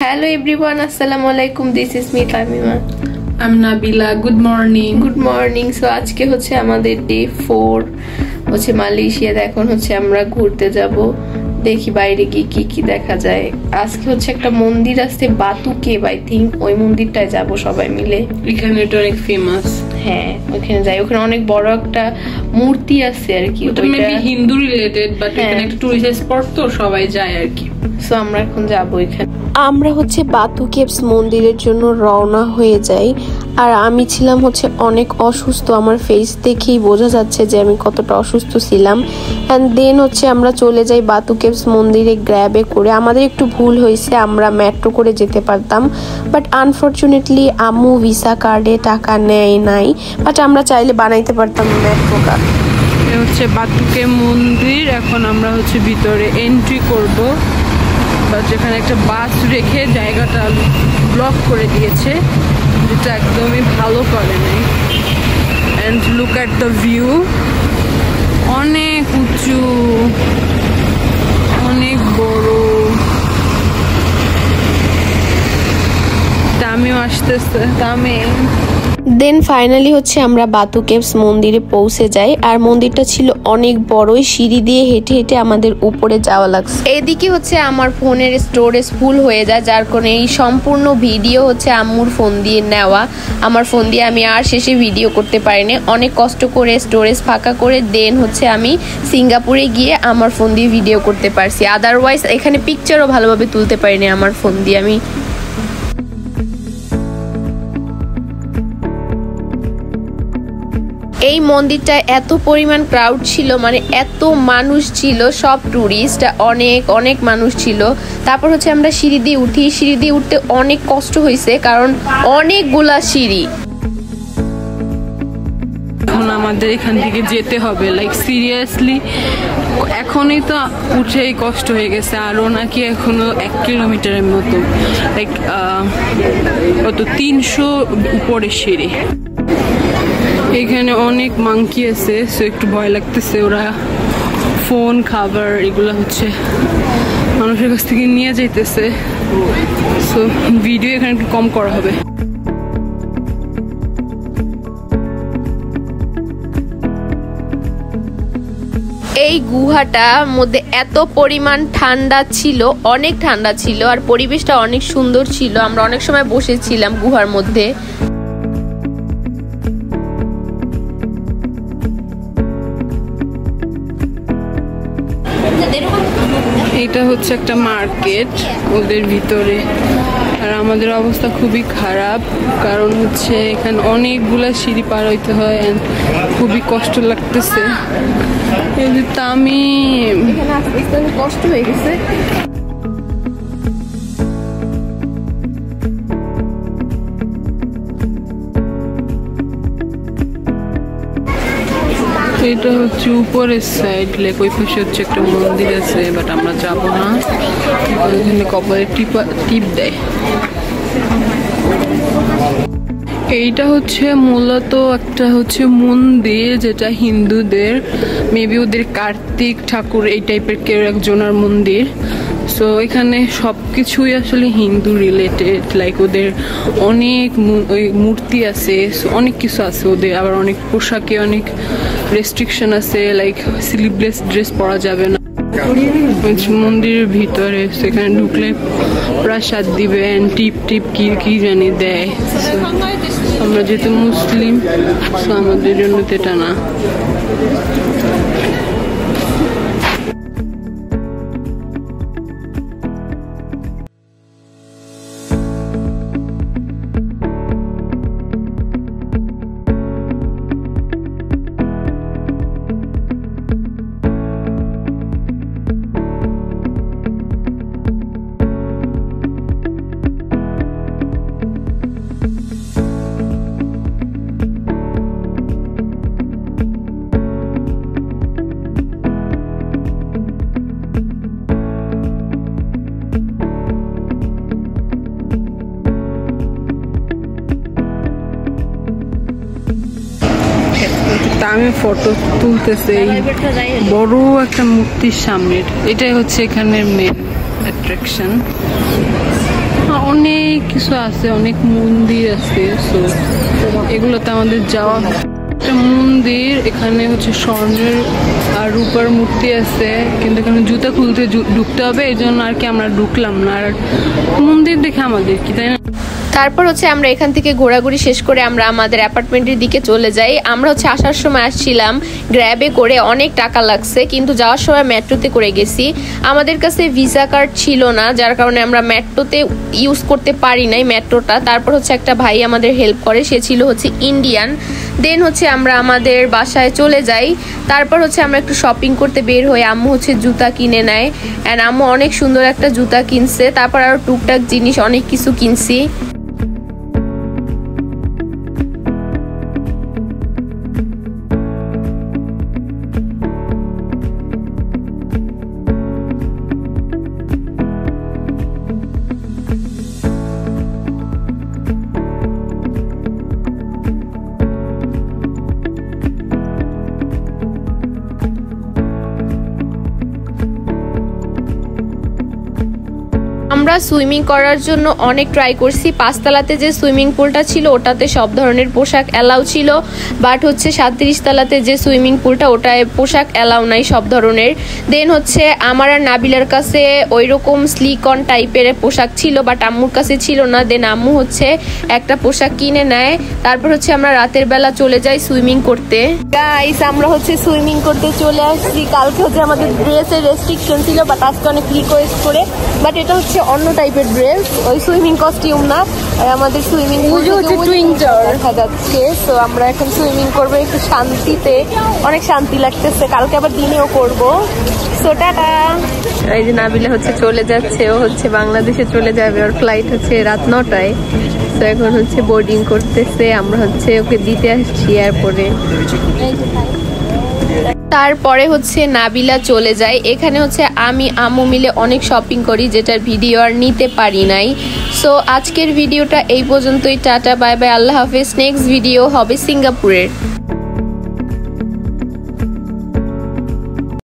Hello everyone, Assalamualaikum. This is me Tamima. I'm Nabila. Good morning. Good morning. So আজকে হচ্ছে আমাদের day 4 হচ্ছে মালয়েশিয়াতে। এখন হচ্ছে আমরা ঘুরতে যাব, দেখি বাইরে গিয়ে কি দেখা যায়। আজকে হচ্ছে একটা মন্দির আছে বাতু কেভ, আই থিংক ওই মন্দিরটায় যাব সবাই মিলে। এখানে এটা অনেক ফেমাস। হ্যাঁ, ওখানে যাই। ওখানে অনেক বড় একটা মূর্তি আছে আর কি। ওটা মেবি হিন্দু রিলেটেড, বাট এখানে একটা টুরিস্ট স্পট তো সবাই যায় আর কি। সো আমরা এখন যাব ওখানে। আমরা হচ্ছে বাতু কেভস মন্দিরের জন্য রওনা হয়ে যাই। আর আমি ছিলাম হচ্ছে অনেক অসুস্থ, আমার ফেস দেখেই বোঝা যাচ্ছে যে আমি কতটা অসুস্থ ছিলাম। অ্যান্ড দেন হচ্ছে আমরা চলে যাই বাতু কেভস মন্দিরে গ্র্যাবে করে। আমাদের একটু ভুল হয়েছে, আমরা মেট্রো করে যেতে পারতাম, বাট আনফর্চুনেটলি আম্মু ভিসা কার্ডে টাকা নেয় নাই, বাট আমরা চাইলে বানাইতে পারতাম মেট্রো কার্ড। হচ্ছে বাতু কেভ মন্দির। এখন আমরা হচ্ছে ভিতরে এন্ট্রি করব, বাট যেখানে একটা বাস রেখে জায়গাটা ব্লক করে দিয়েছে, যেটা একদমই ভালো করে নাই। And look at the view, অনেক উঁচু, অনেক বড়। তামিম আসতেছে, তামিম। দেন ফাইনালি হচ্ছে আমরা বাতু কেভস মন্দিরে পৌঁছে যাই। আর মন্দিরটা ছিল অনেক বড়ই, সিঁড়ি দিয়ে হেঁটে হেঁটে আমাদের উপরে যাওয়া লাগছে। এদিকে হচ্ছে আমার ফোনের স্টোরেজ ফুল হয়ে যায়, যার কারণে এই সম্পূর্ণ ভিডিও হচ্ছে আম্মুর ফোন দিয়ে নেওয়া। আমার ফোন দিয়ে আমি আর শেষে ভিডিও করতে পারিনি, অনেক কষ্ট করে স্টোরেজ ফাঁকা করে দেন হচ্ছে আমি সিঙ্গাপুরে গিয়ে আমার ফোন দিয়ে ভিডিও করতে পারছি। আদারওয়াইজ এখানে পিকচারও ভালোভাবে তুলতে পারিনি আমার ফোন দিয়ে আমি। এই মন্দিরটা এত পরিমাণ ক্রাউড ছিল, মানে এত মানুষ ছিল, সব টুরিস্ট, অনেক অনেক মানুষ ছিল। তারপর হচ্ছে আমরা সিঁড়ি দিয়ে উঠি, সিঁড়ি দিয়ে উঠতে অনেক কষ্ট হয়েছে, কারণ অনেকগুলা সিঁড়ি। এখন আমাদের এখান থেকে যেতে হবে, লাইক সিরিয়াসলি এখনই তো উঠেই কষ্ট হয়ে গেছে, আরও নাকি এখনো 1 কিলোমিটারের মতো, লাইক কত 300 উপরে সিঁড়ি। এখানে অনেক মাংকি আছে, সো একটু ভয় লাগতেছে। ওরা ফোন, খাবার এগুলো হচ্ছে মানুষের কাছ থেকে নিয়ে যাইতেছে, সো ভিডিও এখানে একটু কম করা হবে। এই গুহাটার মধ্যে এত পরিমাণ ঠান্ডা ছিল, অনেক ঠান্ডা ছিল, আর পরিবেশটা অনেক সুন্দর ছিল। আমরা অনেক সময় বসেছিলাম গুহার মধ্যে। এটা হচ্ছে একটা মার্কেট ওদের ভিতরে, আর আমাদের অবস্থা খুবই খারাপ, কারণ হচ্ছে এখানে অনেকগুলা সিঁড়ি পার হইতে হয়, খুবই কষ্ট লাগতেছে। তামিম এখানে আস্তে আস্তে কষ্ট হয়ে গেছে। এটা হচ্ছে উপরের সাইড, লাইক ওই পাশে হচ্ছে একটা মন্দির আছে, বাট আমরা যাব না, ওখানে কপালে টিপ দেয়। এইটা হচ্ছে মূলত একটা হচ্ছে মন্দির, যেটা হিন্দুদের, মেবি ওদের কার্তিক ঠাকুর এই টাইপের কেউ একজনের মন্দির। সো এখানে সব কিছুই আসলে হিন্দু রিলেটেড, লাইক ওদের অনেক মূর্তি আছে, অনেক কিছু আছে ওদের। আবার অনেক পোশাকে অনেক রেস্ট্রিকশন আছে, লাইক স্লিভলেস ড্রেস পরা যাবে না মন্দিরের ভিতরে। সেখানে ঢুকলে প্রসাদ দিবেন, টিপ টিপ কি জানি দেয়। আমরা যেহেতু মুসলিম, সো আমাদের জন্য এটা না। আমি ফটো তুলতেছে এই বড় একটা মূর্তির সামনে। এটাই হচ্ছে এখানের মেন অ্যাট্রাকশন। অনেক কিছু আছে, অনেক মন্দির আছে। সো এগুলোতে আমাদের যাওয়া হয়। একটা মন্দির, এখানে হচ্ছে স্বর্ণের আর রূপার মূর্তি আছে, কিন্তু এখানে জুতা খুলতে ঢুকতে হবে, এই জন্য আর কি আমরা ঢুকলাম না। আর মন্দির দেখে আমাদের কি, তাই না? তারপর হচ্ছে আমরা এখান থেকে ঘোরাঘুরি শেষ করে আমরা আমাদের অ্যাপার্টমেন্টের দিকে চলে যাই। আমরা হচ্ছে আসার সময় আসছিলাম গ্র্যাবে করে, অনেক টাকা লাগছে, কিন্তু যাওয়ার সময় মেট্রোতে করে গেছি। আমাদের কাছে ভিসা কার্ড ছিল না, যার কারণে আমরা মেট্রোতে ইউজ করতে পারি নাই মেট্রোটা। তারপর হচ্ছে একটা ভাই আমাদের হেল্প করে, সে ছিল হচ্ছে ইন্ডিয়ান। দেন হচ্ছে আমরা আমাদের বাসায় চলে যাই। তারপর হচ্ছে আমরা একটু শপিং করতে বের হই। আম্মু হচ্ছে জুতা কিনে নেয়, অ্যান্ড আম্মু অনেক সুন্দর একটা জুতা কিনছে। তারপর আরও টুকটাক জিনিস অনেক কিছু কিনছি। আমরা সুইমিং করার জন্য অনেক ট্রাই করছি। 5 তলাতে যে সুইমিং পুলটা ছিল ওটাতে সব ধরনের পোশাক অ্যালাউ ছিল, বাট হচ্ছে 37 তলাতে যে সুইমিং পুলটা ওটায় পোশাক অ্যালাউ নাই সব ধরনের। দেন হচ্ছে আমার আর নাবিলার কাছে ওই রকম স্লিকন টাইপের পোশাক ছিল, বাট আম্মুর কাছে ছিল না। দেন আম্মু হচ্ছে একটা পোশাক কিনে নেয়। তারপর হচ্ছে আমরা রাতের বেলা চলে যাই সুইমিং করতে। গাইস, আমরা হচ্ছে সুইমিং করতে চলে আসছি। কালকে হচ্ছে আমাদের ড্রেসের রেস্ট্রিকশন ছিল, বাট আজকে অনেক রিকোয়েস্ট করে, বাট এটা হচ্ছে অন্য টাইপের ড্রেস, ওই সুইমিং কস্টিউম না। আর আমাদের সুইমিং পুল হচ্ছে টুইঙ্কটার দেখা যাচ্ছে। তো আমরা এখন সুইমিং করবো একটু শান্তিতে, অনেক শান্তি লাগতেছে। কালকে আবার দিনেও করবো। So tata. এই যে নাবিলা হচ্ছে চলে যাচ্ছে, ও হচ্ছে বাংলাদেশে চলে যাবে, ওর ফ্লাইট হচ্ছে রাত 9টায়। তো এখন হচ্ছে বোর্ডিং করতেছে, আমরা হচ্ছে ওকে দিতে আসছি এয়ারপোর্টে। তারপরে হচ্ছে নাবিলা চলে যায়। এখানে হচ্ছে আমি আম্মু মিলে অনেক শপিং করি, যেটার ভিডিও আর নিতে পারি নাই। সো আজকের ভিডিওটা এই পর্যন্তই। টাটা, বাই বাই, আল্লাহ হাফেজ। নেক্সট ভিডিও হবে সিঙ্গাপুরের।